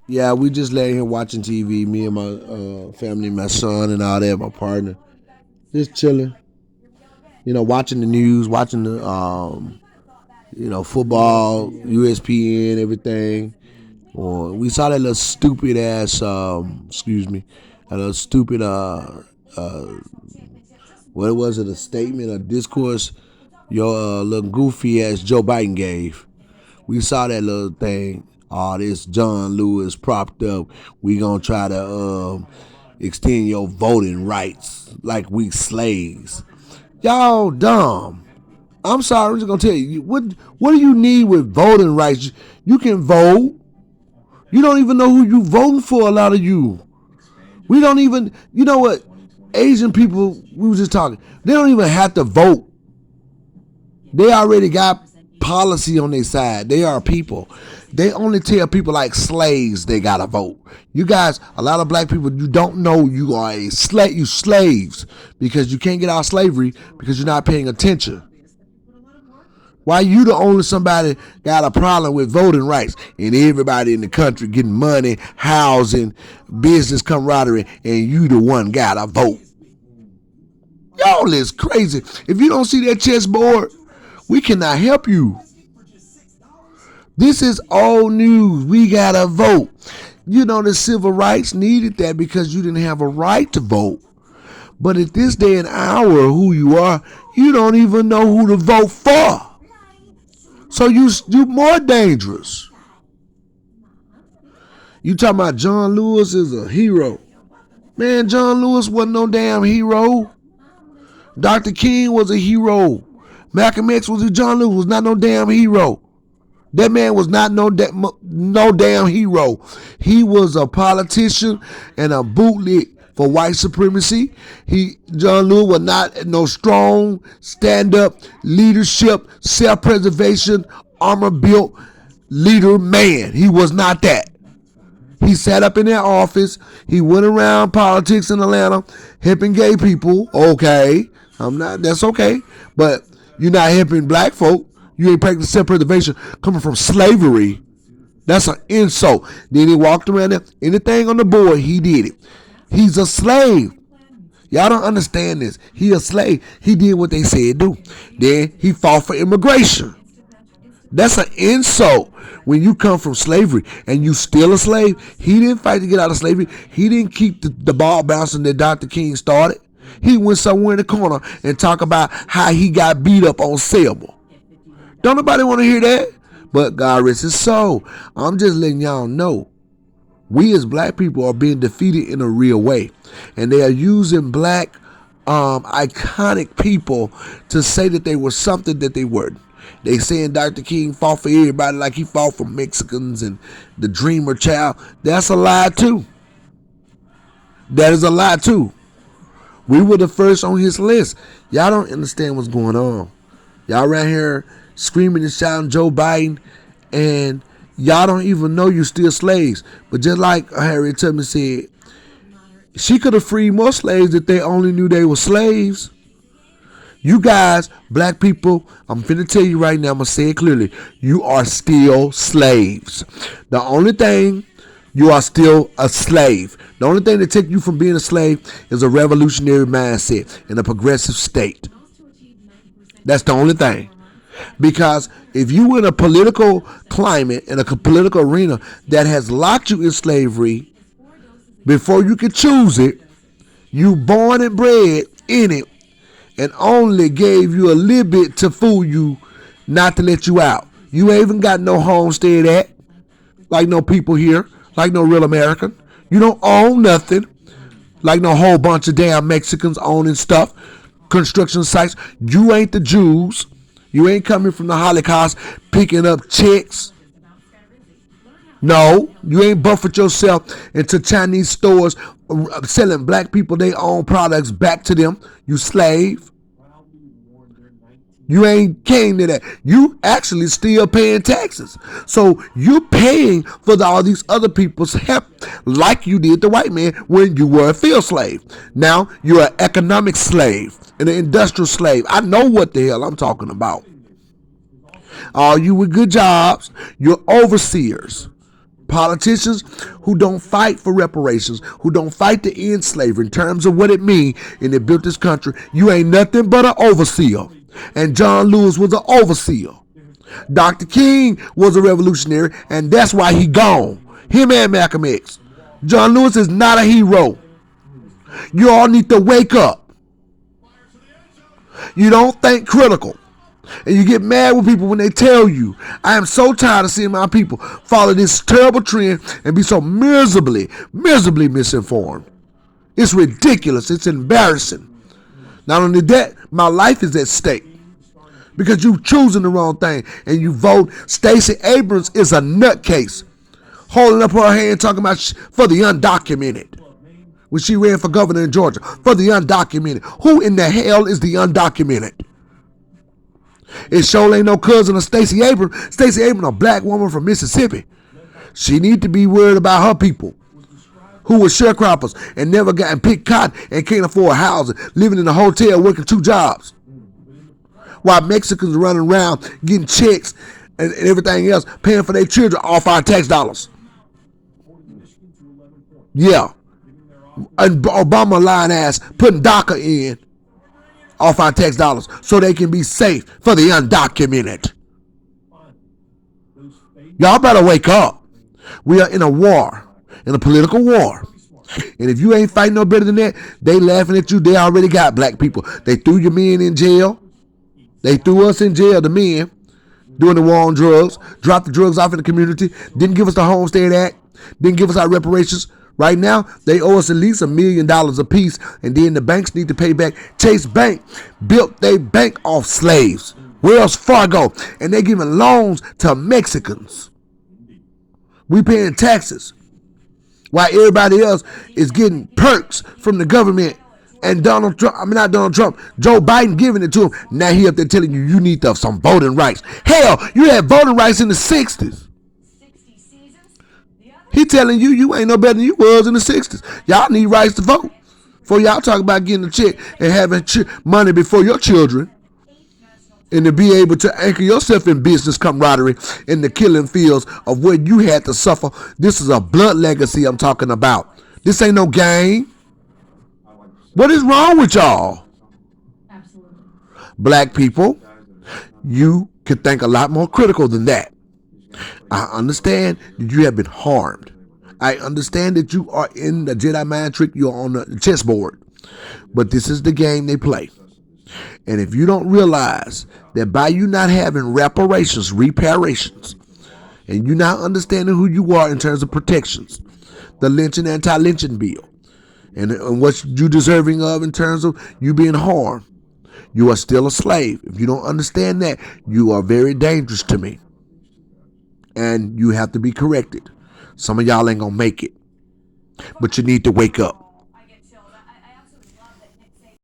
Yeah, we just laying here watching TV. Me and my family, my son, and all that. My partner, just chilling. Watching the news, watching the football, USPN, everything. Or we saw that little stupid ass, excuse me, a little stupid, uh, what was it? A statement, a discourse. Your little goofy ass Joe Biden gave. We saw that little thing. All this John Lewis propped up. We gonna try to extend your voting rights like we slaves. Y'all dumb. I'm sorry. I'm just gonna tell you what do you need with voting rights? You can vote. You don't even know who you voting for. A lot of you. We don't even. You know what? Asian people. We were just talking. They don't even have to vote. They already got policy on their side. They are people. They only tell people like slaves they gotta vote. You guys, a lot of black people, you don't know you are a slave. You slaves because you can't get out of slavery because you're not paying attention. Why you the only somebody got a problem with voting rights and everybody in the country getting money, housing, business camaraderie, and you the one gotta vote? Y'all is crazy. If you don't see that chessboard, we cannot help you. This is old news. We gotta vote. The civil rights needed that because you didn't have a right to vote. But at this day and hour, who you are, you don't even know who to vote for. So you more dangerous. You talking about John Lewis is a hero. Man, John Lewis wasn't no damn hero. Dr. King was a hero. Malcolm X was a John Lewis was not no damn hero. That man was not no damn hero. He was a politician and a bootleg for white supremacy. John Lewis was not no strong stand-up leadership, self-preservation, armor-built leader man. He was not that. He sat up in that office. He went around politics in Atlanta, helping gay people. Okay, that's okay. But you're not helping black folk. You ain't practicing self-preservation coming from slavery. That's an insult. Then he walked around there. Anything on the board, he did it. He's a slave. Y'all don't understand this. He a slave. He did what they said do. Then he fought for immigration. That's an insult when you come from slavery and you still a slave. He didn't fight to get out of slavery. He didn't keep the ball bouncing that Dr. King started. He went somewhere in the corner and talk about how he got beat up on Selma. Don't nobody want to hear that. But God rest his soul. I'm just letting y'all know. We as black people are being defeated in a real way. And they are using black iconic people to say that they were something that they weren't. They saying Dr. King fought for everybody like he fought for Mexicans and the Dreamer Child. That's a lie too. That is a lie too. We were the first on his list. Y'all don't understand what's going on. Y'all around here screaming and shouting Joe Biden, and y'all don't even know you're still slaves. But just like Harriet Tubman said, she could have freed more slaves if they only knew they were slaves. You guys, black people, I'm finna tell you right now, I'm gonna say it clearly. You are still slaves. The only thing, you are still a slave. The only thing that takes you from being a slave is a revolutionary mindset in a progressive state. That's the only thing. Because if you in a political climate, in a political arena that has locked you in slavery before you can choose it, you born and bred in it, and only gave you a little bit to fool you, not to let you out. You ain't even got no homestead at, like no people here, like no real American. You don't own nothing, like no whole bunch of damn Mexicans owning stuff, construction sites. You ain't the Jews. You ain't coming from the Holocaust picking up chicks. No, you ain't buffered yourself into Chinese stores selling black people their own products back to them. You slave. You ain't came to that. You actually still paying taxes. So you paying for all these other people's help like you did the white man when you were a field slave. Now you're an economic slave and an industrial slave. I know what the hell I'm talking about. All you with good jobs, you're overseers. Politicians who don't fight for reparations, who don't fight to end slavery in terms of what it means, and they built this country, you ain't nothing but an overseer. And John Lewis was an overseer. Dr. King was a revolutionary, and that's why he gone. Him and Malcolm X. John Lewis is not a hero. You all need to wake up. You don't think critical. And you get mad with people when they tell you. I am so tired of seeing my people follow this terrible trend and be so miserably misinformed. It's ridiculous. It's embarrassing. Not only that, my life is at stake because you've chosen the wrong thing and you vote. Stacey Abrams is a nutcase, holding up her hand talking about for the undocumented when she ran for governor in Georgia. For the undocumented. Who in the hell is the undocumented? It sure ain't no cousin of Stacey Abrams. Stacey Abrams, a black woman from Mississippi. She need to be worried about her people who were sharecroppers and never got and picked cotton and can't afford housing, living in a hotel, working 2 jobs. While Mexicans running around getting checks and everything else, paying for their children off our tax dollars. Yeah. And Obama lying ass putting DACA in off our tax dollars so they can be safe for the undocumented. Y'all better wake up. We are in a war, in a political war. And if you ain't fighting no better than that, they laughing at you. They already got black people. They threw your men in jail. They threw us in jail, the men, doing the war on drugs, dropped the drugs off in the community, didn't give us the Homestead Act, didn't give us our reparations. Right now, they owe us at least $1 million apiece, and then the banks need to pay back. Chase Bank built their bank off slaves. Wells Fargo, and they giving loans to Mexicans. We paying taxes, while everybody else is getting perks from the government. And Joe Biden giving it to him. Now he up there telling you need to have some voting rights. Hell, you had voting rights in the 60s. He telling you ain't no better than you was in the 60s. Y'all need rights to vote. Before y'all talk about getting a check and having money before your children. And to be able to anchor yourself in business camaraderie in the killing fields of where you had to suffer. This is a blood legacy I'm talking about. This ain't no game. What is wrong with y'all? Absolutely. Black people, you could think a lot more critical than that. I understand that you have been harmed. I understand that you are in the Jedi mind trick. You're on the chessboard. But this is the game they play. And if you don't realize that by you not having reparations, and you not understanding who you are in terms of protections, the lynching, anti-lynching bill, and what you deserving of in terms of you being harmed, you are still a slave. If you don't understand that, you are very dangerous to me. And you have to be corrected. Some of y'all ain't gonna make it. But you need to wake up.